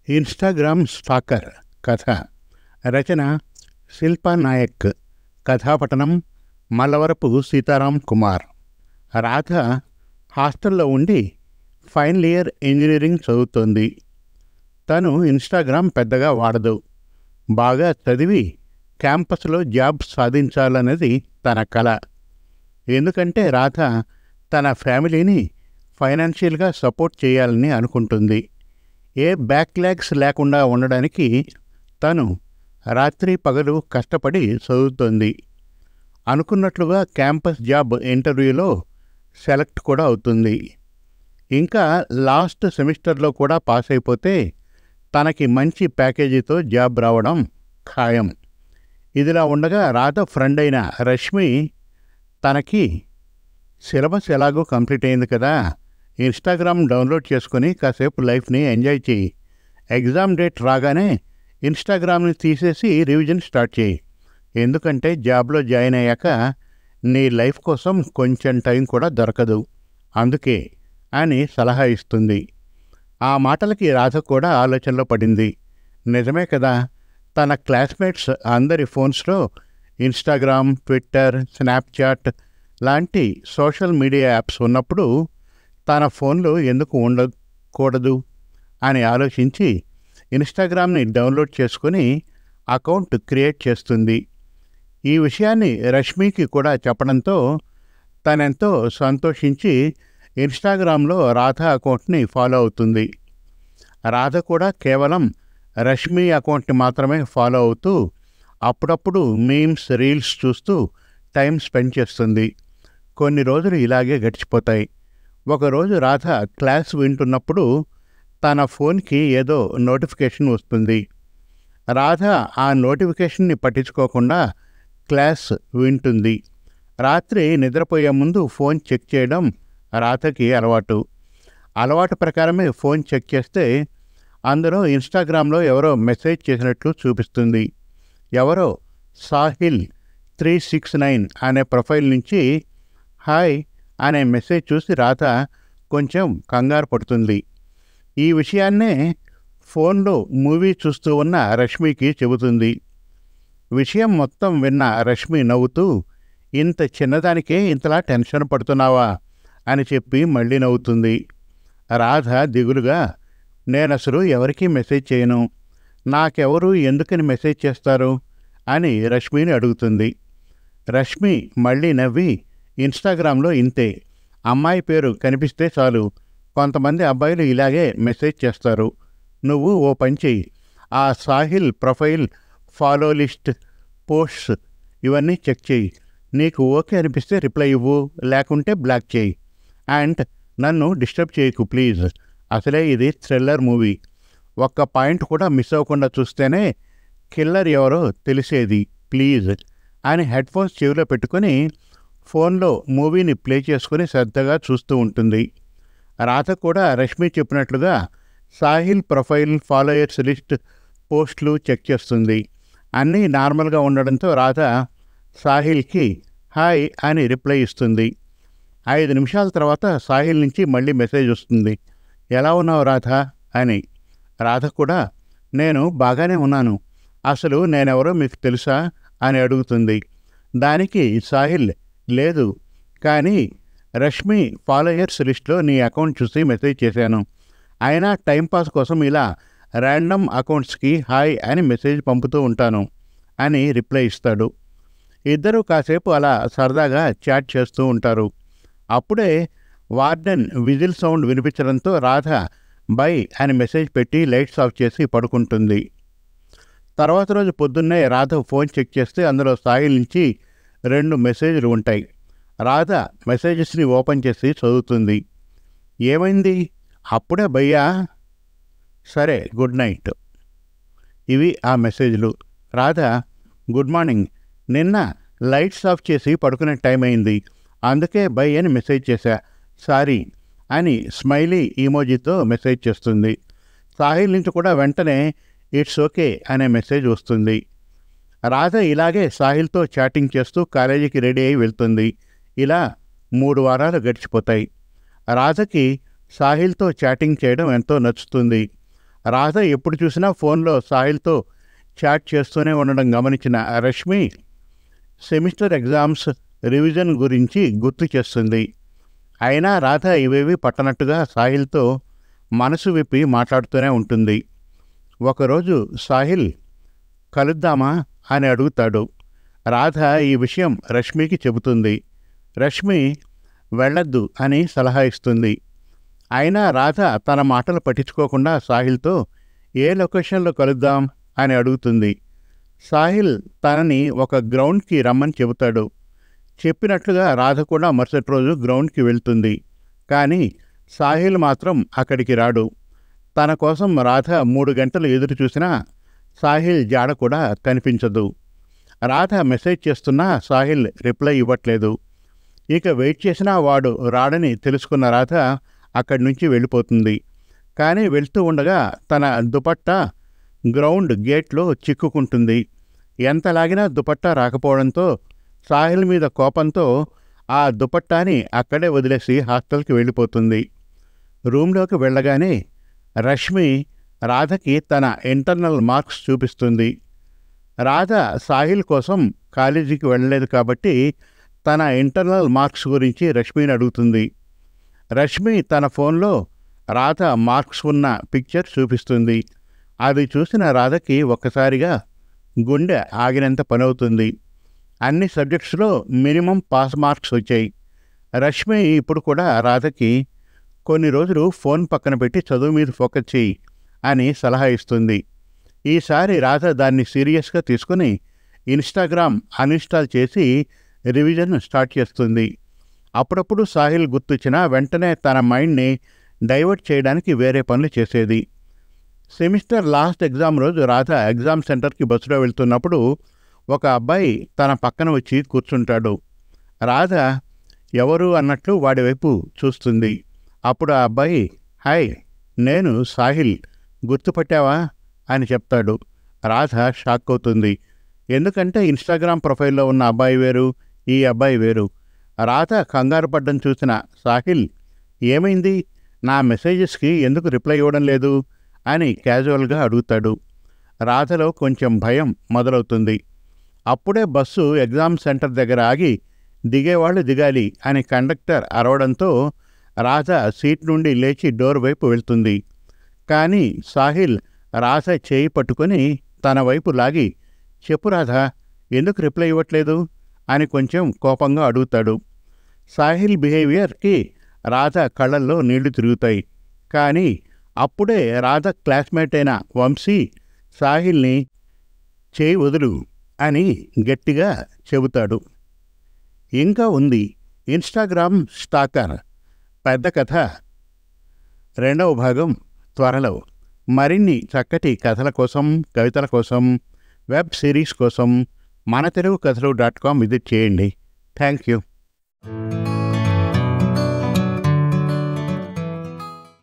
Instagram స్టాకర్ కథ. రచన శిల్పా నాయక్. కథాపఠనం మల్లవరపు సీతారాం కుమార్. రాధ హాస్టల్లో ఉండి ఫైనల్ ఇయర్ ఇంజనీరింగ్ చదువుతోంది. తను ఇన్స్టాగ్రామ్ పెద్దగా వాడదు. బాగా చదివి క్యాంపస్లో జాబ్ సాధించాలన్నది తన కల. ఎందుకంటే రాధ తన ఫ్యామిలీని ఫైనాన్షియల్గా సపోర్ట్ చేయాలని అనుకుంటుంది. ఏ బ్యాక్లాగ్స్ లేకుండా ఉండడానికి తను రాత్రి పగలు కష్టపడి చదువుతోంది. అనుకున్నట్లుగా క్యాంపస్ జాబ్ ఇంటర్వ్యూలో సెలెక్ట్ కూడా అవుతుంది. ఇంకా లాస్ట్ సెమిస్టర్లో కూడా పాస్ అయిపోతే తనకి మంచి ప్యాకేజీతో జాబ్ రావడం ఖాయం. ఇదిలా ఉండగా రాధ ఫ్రెండ్ అయిన రష్మి తనకి సిలబస్ ఎలాగో కంప్లీట్ అయింది కదా, ఇన్స్టాగ్రామ్ డౌన్లోడ్ చేసుకుని కాసేపు లైఫ్ని ఎంజాయ్ చేయి. ఎగ్జామ్ డేట్ రాగానే ఇన్స్టాగ్రామ్ని తీసేసి రివిజన్ స్టార్ట్ చేయి. ఎందుకంటే జాబ్లో జాయిన్ అయ్యాక నీ లైఫ్ కోసం కొంచెం టైం కూడా దొరకదు, అందుకే అని సలహా ఇస్తుంది. ఆ మాటలకి రాధ కూడా ఆలోచనలో పడింది. నిజమే కదా, తన క్లాస్మేట్స్ అందరి ఫోన్స్లో ఇన్స్టాగ్రామ్, ట్విట్టర్, స్నాప్చాట్ లాంటి సోషల్ మీడియా యాప్స్ ఉన్నప్పుడు తన ఫోన్లో ఎందుకు ఉండకూడదు అని ఆలోచించి ఇన్స్టాగ్రామ్ని డౌన్లోడ్ చేసుకుని అకౌంట్ క్రియేట్ చేస్తుంది. ఈ విషయాన్ని రష్మికి కూడా చెప్పడంతో తనెంతో సంతోషించి ఇన్స్టాగ్రామ్లో రాధ అకౌంట్ని ఫాలో అవుతుంది. రాధ కూడా కేవలం రష్మి అకౌంట్ని మాత్రమే ఫాలో అవుతూ అప్పుడప్పుడు మీమ్స్, రీల్స్ చూస్తూ టైం స్పెండ్ చేస్తుంది. కొన్ని రోజులు ఇలాగే గడిచిపోతాయి. ఒకరోజు రాధ క్లాస్ వింటున్నప్పుడు తన ఫోన్కి ఏదో నోటిఫికేషన్ వస్తుంది. రాధ ఆ నోటిఫికేషన్ని పట్టించుకోకుండా క్లాస్ వింటుంది. రాత్రి నిద్రపోయే ముందు ఫోన్ చెక్ చేయడం రాధకి అలవాటు ప్రకారమే ఫోన్ చెక్ చేస్తే అందులో ఇన్స్టాగ్రామ్లో ఎవరో మెసేజ్ చేసినట్లు చూపిస్తుంది. ఎవరో సాహిల్ 369 అనే ప్రొఫైల్ నుంచి హాయ్ అనే మెసేజ్ చూసి రాధ కొంచెం కంగారు పడుతుంది. ఈ విషయాన్నే ఫోన్లో మూవీ చూస్తూ ఉన్న రష్మికి చెబుతుంది. విషయం మొత్తం విన్న రష్మి నవ్వుతూ, ఇంత చిన్నదానికే ఇంతలా టెన్షన్ పడుతున్నావా అని చెప్పి మళ్ళీ నవ్వుతుంది. రాధ దిగులుగా, నేనసలు ఎవరికీ మెసేజ్ చేయను, నాకెవరు ఎందుకని మెసేజ్ చేస్తారు అని రష్మిని అడుగుతుంది. రష్మి మళ్ళీ నవ్వి, ఇన్స్టాగ్రామ్లో ఇంతే, అమ్మాయి పేరు కనిపిస్తే చాలు కొంతమంది అబ్బాయిలు ఇలాగే మెసేజ్ చేస్తారు. నువ్వు ఓ పని చెయ్యి, ఆ Sahil profile, follow list, posts ఇవన్నీ చెక్ చెయ్యి. నీకు ఓకే అనిపిస్తే రిప్లై ఇవ్వు, లేకుంటే బ్లాక్ చేయి. అండ్ నన్ను డిస్టర్బ్ చేయకు ప్లీజ్. అసలే ఇది థ్రిల్లర్ మూవీ, ఒక్క పాయింట్ కూడా మిస్ అవ్వకుండా చూస్తేనే కిల్లర్ ఎవరో తెలిసేది ప్లీజ్ అని హెడ్ఫోన్స్ చెవిలో పెట్టుకుని ఫోన్లో మూవీని ప్లే చేసుకుని శ్రద్ధగా చూస్తూ ఉంటుంది. రాధ కూడా రష్మి చెప్పినట్లుగా సాహిల్ ప్రొఫైల్, ఫాలోయర్స్ లిస్ట్, పోస్టులు చెక్ చేస్తుంది. అన్నీ నార్మల్గా ఉండడంతో రాధ సాహిల్కి హాయ్ అని రిప్లై ఇస్తుంది. 5 నిమిషాల తర్వాత సాహిల్ నుంచి మళ్ళీ మెసేజ్ వస్తుంది. ఎలా ఉన్నావు రాధ అని. రాధ కూడా నేను బాగానే ఉన్నాను, అసలు నేనెవరో మీకు తెలుసా అని అడుగుతుంది. దానికి సాహిల్, లేదు, కానీ రష్మి ఫాలోయర్స్ లిస్ట్లో నీ అకౌంట్ చూసి మెసేజ్ చేశాను, అయినా టైంపాస్ కోసం ఇలా ర్యాండమ్ అకౌంట్స్కి హాయ్ అని మెసేజ్ పంపుతూ ఉంటాను అని రిప్లై ఇస్తాడు. ఇద్దరూ కాసేపు అలా సరదాగా చాట్ చేస్తూ ఉంటారు. అప్పుడే వార్డెన్ విజిల్ సౌండ్ వినిపించడంతో రాధ బై అని మెసేజ్ పెట్టి లైట్స్ ఆఫ్ చేసి పడుకుంటుంది. తర్వాత రోజు పొద్దున్నే రాధ ఫోన్ చెక్ చేస్తే అందులో సాహిల్ నుంచి 2 మెసేజ్లు ఉంటాయి. రాధ మెసేజెస్ని ఓపెన్ చేసి చదువుతుంది. ఏమైంది, అప్పుడే భయ్యా, సరే గుడ్ నైట్. ఇవి ఆ మెసేజ్లు. రాధ, గుడ్ మార్నింగ్, నిన్న లైట్స్ ఆఫ్ చేసి పడుకునే టైం అయింది, అందుకే బై అని మెసేజ్ చేశా, సారీ అని స్మైలీ ఈమోజీతో మెసేజ్ చేస్తుంది. సాహిల్ నుంచి కూడా వెంటనే ఇట్స్ ఓకే అనే మెసేజ్ వస్తుంది. రాధ ఇలాగే సాహిల్తో చాటింగ్ చేస్తూ కాలేజీకి రెడీ అయి వెళ్తుంది. ఇలా 3 వారాలు గడిచిపోతాయి. రాధకి సాహిల్తో చాటింగ్ చేయడం ఎంతో నచ్చుతుంది. రాధ ఎప్పుడు చూసినా ఫోన్లో సాహిల్తో చాట్ చేస్తూనే ఉండడం గమనించిన రష్మి సెమిస్టర్ ఎగ్జామ్స్ రివిజన్ గురించి గుర్తు చేస్తుంది. అయినా రాధ ఇవేవి పట్టనట్టుగా సాహిల్తో మనసు విప్పి మాట్లాడుతూనే ఉంటుంది. ఒకరోజు సాహిల్ కలుద్దామా అని అడుగుతాడు. రాధ ఈ విషయం రష్మికి చెబుతుంది. రష్మి వెళ్ళొద్దు అని సలహా ఇస్తుంది. అయినా రాధ తన మాటలు పట్టించుకోకుండా సాహిల్తో ఏ లొకేషన్లో కలుద్దాం అని అడుగుతుంది. సాహిల్ తనని ఒక గ్రౌండ్కి రమ్మని చెబుతాడు. చెప్పినట్లుగా రాధ కూడా మరుసటి రోజు గ్రౌండ్కి వెళ్తుంది. కానీ సాహిల్ మాత్రం అక్కడికి రాడు. తన కోసం రాధ 3 గంటలు ఎదురు చూసినా సాహిల్ జాడ కూడా కనిపించదు. రాధ మెసేజ్ చేస్తున్నా సాహిల్ రిప్లై ఇవ్వట్లేదు. ఇక వెయిట్ చేసినా వాడు రాడని తెలుసుకున్న రాధ అక్కడి నుంచి వెళ్ళిపోతుంది. కానీ వెళ్తూ ఉండగా తన దుపట్టా గ్రౌండ్ గేట్లో చిక్కుకుంటుంది. ఎంత లాగినా దుపట్టా రాకపోవడంతో సాహిల్ మీద కోపంతో ఆ దుపట్టాని అక్కడే వదిలేసి హాస్టల్కి వెళ్ళిపోతుంది. రూమ్లోకి వెళ్ళగానే రష్మి రాధకి తన ఇంటర్నల్ మార్క్స్ చూపిస్తుంది. రాధ సాహిల్ కోసం కాలేజీకి వెళ్ళలేదు కాబట్టి తన ఇంటర్నల్ మార్క్స్ గురించి రష్మిని అడుగుతుంది. రష్మి తన ఫోన్లో రాధ మార్క్స్ ఉన్న పిక్చర్ చూపిస్తుంది. అది చూసిన రాధకి ఒక్కసారిగా గుండె ఆగినంత పనవుతుంది. అన్ని సబ్జెక్ట్స్లో మినిమం పాస్ మార్క్స్ వచ్చాయి. రష్మి ఇప్పుడు కూడా రాధకి కొన్ని రోజులు ఫోన్ పక్కన పెట్టి చదువు మీద ఫోకస్ చేయి అని సలహా ఇస్తుంది. ఈసారి రాధ దాన్ని సీరియస్గా తీసుకుని ఇన్స్టాగ్రామ్ అన్ఇన్స్టాల్ చేసి రివిజన్ స్టార్ట్ చేస్తుంది. అప్పుడప్పుడు సాహిల్ గుర్తొచ్చినా వెంటనే తన మైండ్ని డైవర్ట్ చేయడానికి వేరే పనులు చేసేది. సెమిస్టర్ లాస్ట్ ఎగ్జామ్ రోజు రాధ ఎగ్జామ్ సెంటర్కి బస్సులో వెళ్తున్నప్పుడు ఒక అబ్బాయి తన పక్కన వచ్చి కూర్చుంటాడు. రాధ ఎవరు అన్నట్లు వాడి వైపు చూస్తుంది. అప్పుడు ఆ అబ్బాయి, హాయ్, నేను సాహిల్, గుర్తుపట్టావా అని చెప్తాడు. రాధ షాక్ అవుతుంది. ఎందుకంటే ఇన్స్టాగ్రామ్ ప్రొఫైల్లో ఉన్న అబ్బాయి వేరు, ఈ అబ్బాయి వేరు. రాధ కంగారు పడ్డం చూసిన సాహిల్, ఏమైంది, నా మెసేజెస్కి ఎందుకు రిప్లై ఇవ్వడం లేదు అని క్యాజువల్గా అడుగుతాడు. రాధలో కొంచెం భయం మొదలవుతుంది. అప్పుడే బస్సు ఎగ్జామ్ సెంటర్ దగ్గర ఆగి దిగేవాళ్ళు దిగాలి అని కండక్టర్ అరవడంతో రాధ సీట్ నుండి లేచి డోర్ వైపు వెళ్తుంది. కానీ సాహిల్ రాధ చేయి పట్టుకొని తన వైపు లాగి, చెప్పు రాధ, ఎందుకు రిప్లై ఇవ్వట్లేదు అని కొంచెం కోపంగా అడుగుతాడు. సాహిల్ బిహేవియర్కి రాధ కళ్ళల్లో నీళ్లు తిరుగుతాయి. కానీ అప్పుడే రాధ క్లాస్మేట్ అయిన వంశీ సాహిల్ని చేయి వదులు అని గట్టిగా చెబుతాడు. ఇంకా ఉంది ఇన్స్టాగ్రామ్ స్టాకర్ పెద్ద కథ 2వ భాగం త్వరలో. మరిన్ని చక్కటి కథల కోసం, కవితల కోసం, వెబ్ సిరీస్ కోసం మనతెలుగుకథలు.com విజిట్ చేయండి. Thank you.